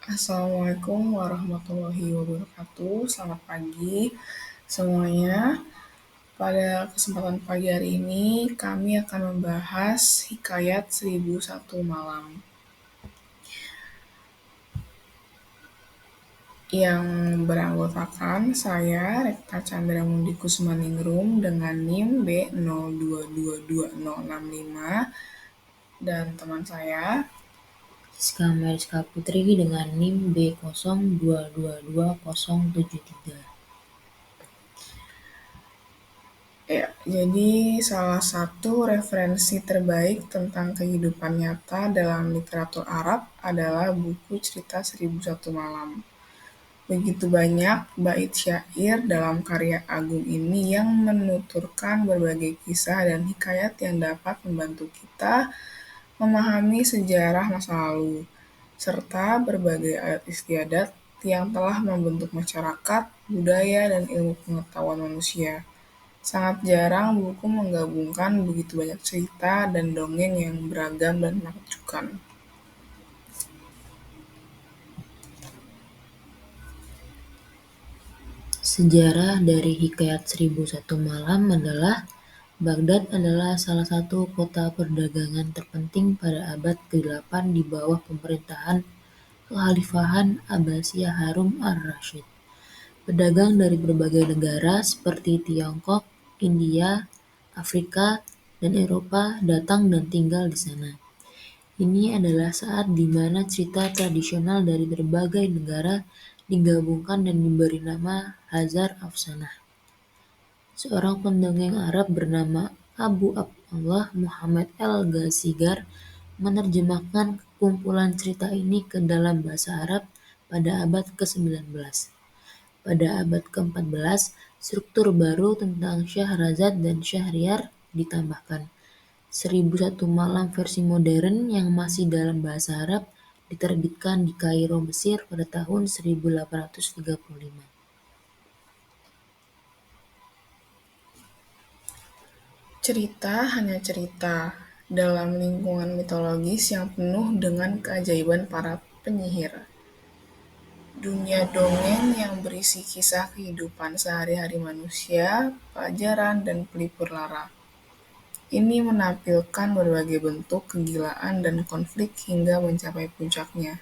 Assalamualaikum warahmatullahi wabarakatuh. Selamat pagi semuanya. Pada kesempatan pagi hari ini, kami akan membahas Hikayat 1001 Malam yang beranggotakan saya, Rekta Chandra Mundi Kusumaningrum dengan NIM B02222065 dan teman saya. Siska Mariska Putri dengan NIM B02222073. Ya, jadi salah satu referensi terbaik tentang kehidupan nyata dalam literatur Arab adalah buku Cerita 1001 Malam. Begitu banyak bait syair dalam karya agung ini yang menuturkan berbagai kisah dan hikayat yang dapat membantu kita memahami sejarah masa lalu, serta berbagai adat istiadat yang telah membentuk masyarakat, budaya, dan ilmu pengetahuan manusia. Sangat jarang buku menggabungkan begitu banyak cerita dan dongeng yang beragam dan menakjubkan. Sejarah dari Hikayat 1001 Malam adalah Baghdad adalah salah satu kota perdagangan terpenting pada abad ke-8 di bawah pemerintahan Kekhalifahan Abbasiyah Harun ar-Rasyid. Pedagang dari berbagai negara seperti Tiongkok, India, Afrika, dan Eropa datang dan tinggal di sana. Ini adalah saat di mana cerita tradisional dari berbagai negara digabungkan dan diberi nama Hazar Afsanah. Seorang pendongeng Arab bernama Abu Abdullah Muhammad al-Ghazigar menerjemahkan kumpulan cerita ini ke dalam bahasa Arab pada abad ke-19. Pada abad ke-14, struktur baru tentang Syahrazad dan Syahriar ditambahkan. 1001 Malam versi modern yang masih dalam bahasa Arab diterbitkan di Kairo, Mesir pada tahun 1835. Cerita hanya cerita dalam lingkungan mitologis yang penuh dengan keajaiban para penyihir. Dunia dongeng yang berisi kisah kehidupan sehari-hari manusia, pelajaran, dan pelipur lara. Ini menampilkan berbagai bentuk kegilaan dan konflik hingga mencapai puncaknya.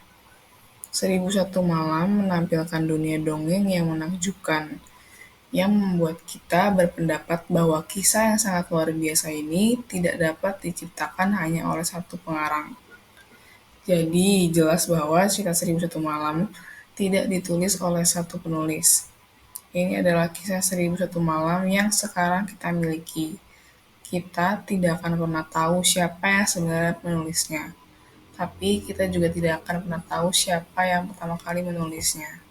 1001 Malam menampilkan dunia dongeng yang menakjubkan, yang membuat kita berpendapat bahwa kisah yang sangat luar biasa ini tidak dapat diciptakan hanya oleh satu pengarang. Jadi, jelas bahwa cerita 1001 Malam tidak ditulis oleh satu penulis. Ini adalah kisah 1001 Malam yang sekarang kita miliki. Kita tidak akan pernah tahu siapa yang sebenarnya menulisnya. Tapi kita juga tidak akan pernah tahu siapa yang pertama kali menulisnya.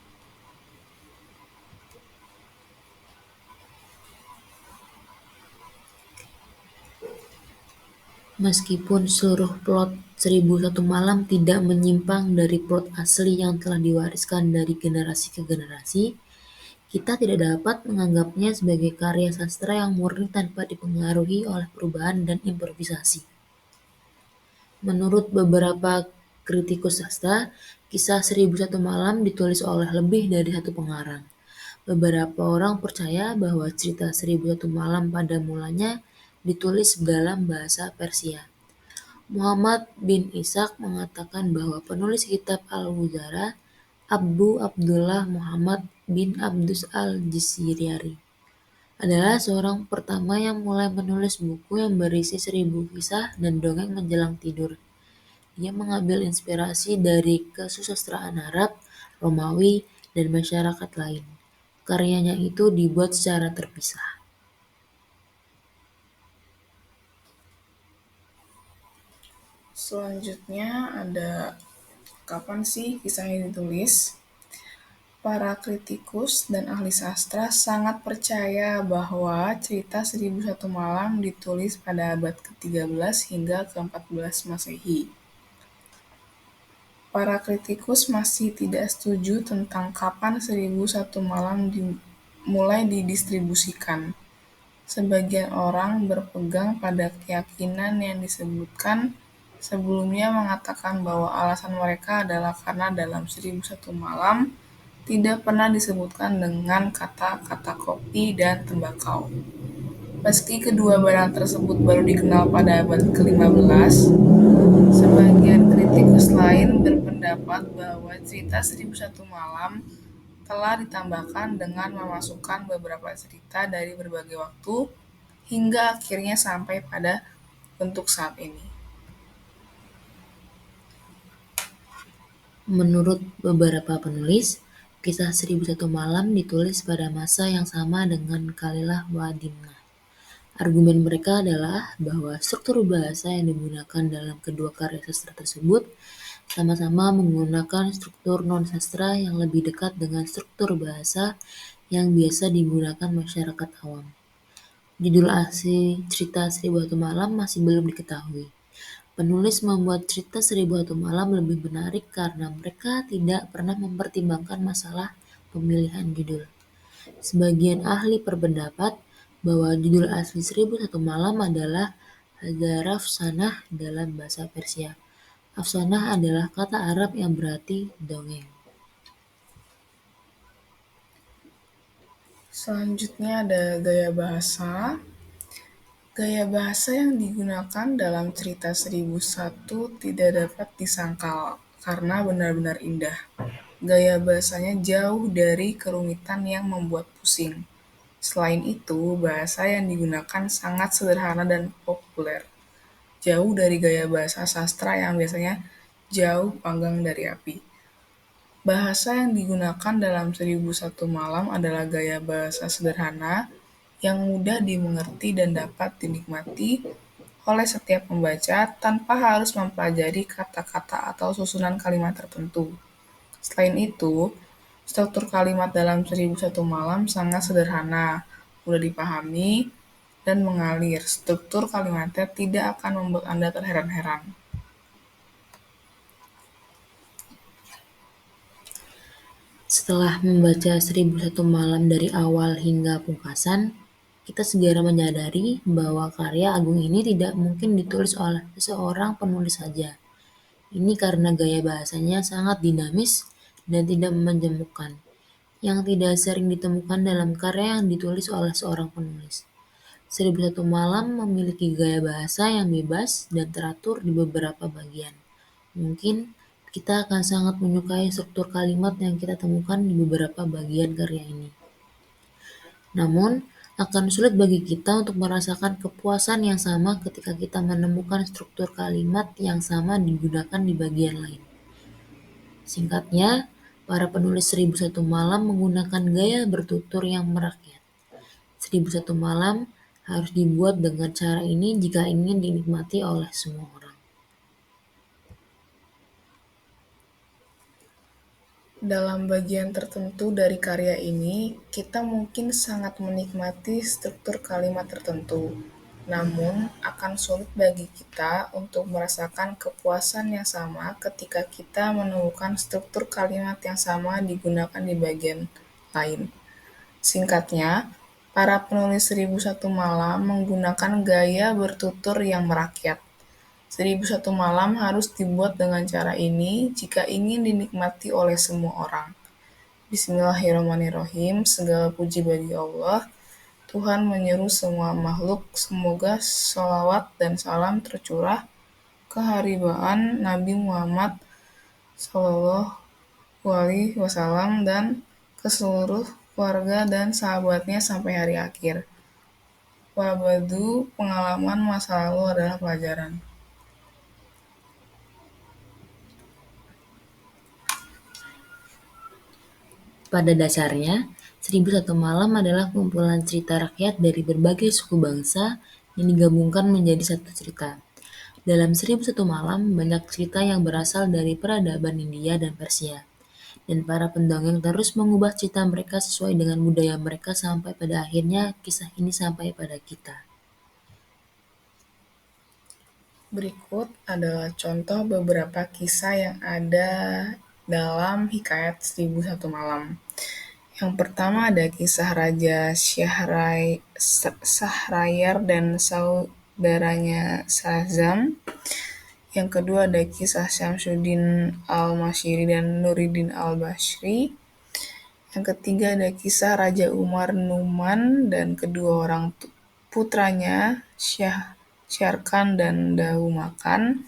Meskipun seluruh plot 1001 Malam tidak menyimpang dari plot asli yang telah diwariskan dari generasi ke generasi, kita tidak dapat menganggapnya sebagai karya sastra yang murni tanpa dipengaruhi oleh perubahan dan improvisasi. Menurut beberapa kritikus sastra, kisah 1001 Malam ditulis oleh lebih dari satu pengarang. Beberapa orang percaya bahwa cerita 1001 Malam pada mulanya ditulis dalam bahasa Persia. Muhammad bin Ishaq mengatakan bahwa penulis kitab Al-Wuzara, Abu Abdullah Muhammad bin Abdus al-Jisiriyari, adalah seorang pertama yang mulai menulis buku yang berisi 1000 kisah dan dongeng menjelang tidur. Dia mengambil inspirasi dari kesusastraan Arab, Romawi, dan masyarakat lain. Karyanya itu dibuat secara terpisah. Selanjutnya ada kapan sih kisah ini ditulis? Para kritikus dan ahli sastra sangat percaya bahwa cerita 1001 Malam ditulis pada abad ke-13 hingga ke-14 Masehi. Para kritikus masih tidak setuju tentang kapan 1001 Malam mulai didistribusikan. Sebagian orang berpegang pada keyakinan yang disebutkan Sebelumnya mengatakan bahwa alasan mereka adalah karena dalam 1001 Malam tidak pernah disebutkan dengan kata-kata kopi dan tembakau. Meski kedua barang tersebut baru dikenal pada abad ke-15, sebagian kritikus lain berpendapat bahwa cerita 1001 Malam telah ditambahkan dengan memasukkan beberapa cerita dari berbagai waktu hingga akhirnya sampai pada bentuk saat ini. Menurut beberapa penulis, kisah 1001 Malam ditulis pada masa yang sama dengan Kalilah wa Dimnah. Argumen mereka adalah bahwa struktur bahasa yang digunakan dalam kedua karya sastra tersebut sama-sama menggunakan struktur non-sastra yang lebih dekat dengan struktur bahasa yang biasa digunakan masyarakat awam. Judul asli cerita 1001 Malam masih belum diketahui. Penulis membuat cerita 1001 Malam lebih menarik karena mereka tidak pernah mempertimbangkan masalah pemilihan judul. Sebagian ahli berpendapat bahwa judul asli 1001 Malam adalah Hadza Afsanah dalam bahasa Persia. Afsanah adalah kata Arab yang berarti dongeng. Selanjutnya ada gaya bahasa. Gaya bahasa yang digunakan dalam cerita 1001 tidak dapat disangkal karena benar-benar indah. Gaya bahasanya jauh dari kerumitan yang membuat pusing. Selain itu, bahasa yang digunakan sangat sederhana dan populer. Jauh dari gaya bahasa sastra yang biasanya jauh panggang dari api. Bahasa yang digunakan dalam 1001 Malam adalah gaya bahasa sederhana yang mudah dimengerti dan dapat dinikmati oleh setiap pembaca tanpa harus mempelajari kata-kata atau susunan kalimat tertentu. Selain itu, struktur kalimat dalam 1001 Malam sangat sederhana, mudah dipahami, dan mengalir. Struktur kalimatnya tidak akan membuat Anda terheran-heran. Setelah membaca 1001 Malam dari awal hingga pungkasan, kita segera menyadari bahwa karya agung ini tidak mungkin ditulis oleh seorang penulis saja. Ini karena gaya bahasanya sangat dinamis dan tidak menjemukkan, yang tidak sering ditemukan dalam karya yang ditulis oleh seorang penulis. 1001 Malam memiliki gaya bahasa yang bebas dan teratur di beberapa bagian. Mungkin kita akan sangat menyukai struktur kalimat yang kita temukan di beberapa bagian karya ini. Namun, akan sulit bagi kita untuk merasakan kepuasan yang sama ketika kita menemukan struktur kalimat yang sama digunakan di bagian lain. Singkatnya, para penulis 1001 Malam menggunakan gaya bertutur yang merakyat. 1001 Malam harus dibuat dengan cara ini jika ingin dinikmati oleh semua orang. Dalam bagian tertentu dari karya ini, kita mungkin sangat menikmati struktur kalimat tertentu, namun akan sulit bagi kita untuk merasakan kepuasan yang sama ketika kita menemukan struktur kalimat yang sama digunakan di bagian lain. Singkatnya, para penulis 1001 Malam menggunakan gaya bertutur yang merakyat. 1001 Malam harus dibuat dengan cara ini jika ingin dinikmati oleh semua orang. Bismillahirrahmanirrahim. Segala puji bagi Allah. Tuhan menyeru semua makhluk. Semoga sholawat dan salam tercurah keharibaan Nabi Muhammad SAW dan ke seluruh keluarga dan sahabatnya sampai hari akhir. Wabadu, pengalaman masa lalu adalah pelajaran. Pada dasarnya, 1001 Malam adalah kumpulan cerita rakyat dari berbagai suku bangsa yang digabungkan menjadi satu cerita. Dalam 1001 Malam, banyak cerita yang berasal dari peradaban India dan Persia. Dan para pendongeng terus mengubah cerita mereka sesuai dengan budaya mereka sampai pada akhirnya kisah ini sampai pada kita. Berikut adalah contoh beberapa kisah yang ada dalam Hikayat 1001 Malam. Yang pertama ada kisah Raja Syahrayar dan saudaranya Shahrazam Yang kedua ada kisah Syamsuddin al-Masyri dan Nuruddin al-Bashri. Yang ketiga ada kisah Raja Umar Numan dan kedua orang putranya Syarkan dan Dahumakan.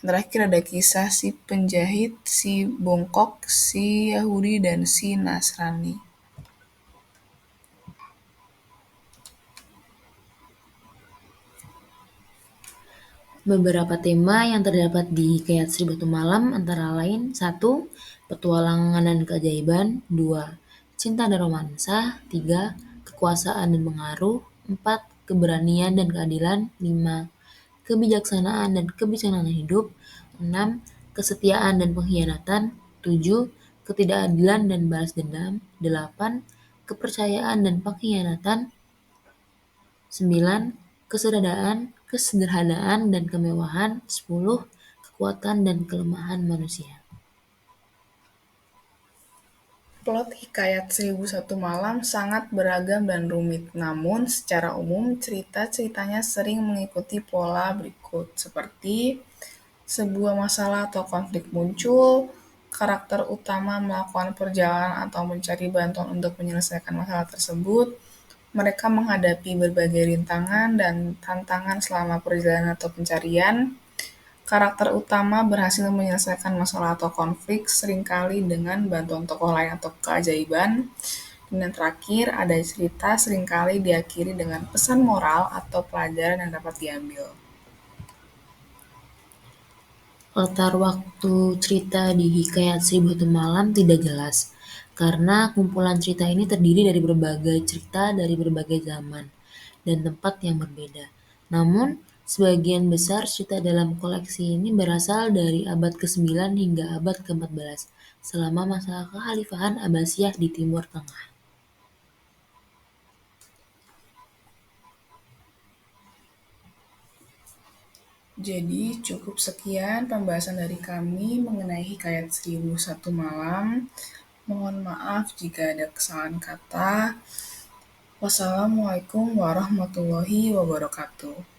Yang terakhir ada kisah si penjahit, si bongkok, si Yahudi, dan si Nasrani. Beberapa tema yang terdapat di Hikayat Seribu Satu Malam antara lain: 1. Petualangan dan keajaiban. 2. Cinta dan romansa. 3. Kekuasaan dan pengaruh. 4. Keberanian dan keadilan. 5. Kebijaksanaan dan kebijaksanaan hidup. 6. Kesetiaan dan pengkhianatan. 7. Ketidakadilan dan balas dendam. 8. Kepercayaan dan pengkhianatan. 9. Kesederhanaan dan kemewahan. 10. Kekuatan dan kelemahan manusia. Plot Hikayat Seribu Satu Malam sangat beragam dan rumit, namun secara umum cerita-ceritanya sering mengikuti pola berikut, seperti sebuah masalah atau konflik muncul, karakter utama melakukan perjalanan atau mencari bantuan untuk menyelesaikan masalah tersebut, mereka menghadapi berbagai rintangan dan tantangan selama perjalanan atau pencarian. Karakter utama berhasil menyelesaikan masalah atau konflik seringkali dengan bantuan tokoh lain atau keajaiban. Dan yang terakhir, ada cerita seringkali diakhiri dengan pesan moral atau pelajaran yang dapat diambil. Latar waktu cerita di Hikayat Seribu Satu Malam tidak jelas, karena kumpulan cerita ini terdiri dari berbagai cerita dari berbagai zaman dan tempat yang berbeda. Namun, sebagian besar cerita dalam koleksi ini berasal dari abad ke-9 hingga abad ke-14, selama masa kekhalifahan Abbasiyah di Timur Tengah. Jadi cukup sekian pembahasan dari kami mengenai Hikayat Seribu Satu Malam. Mohon maaf jika ada kesalahan kata. Wassalamualaikum warahmatullahi wabarakatuh.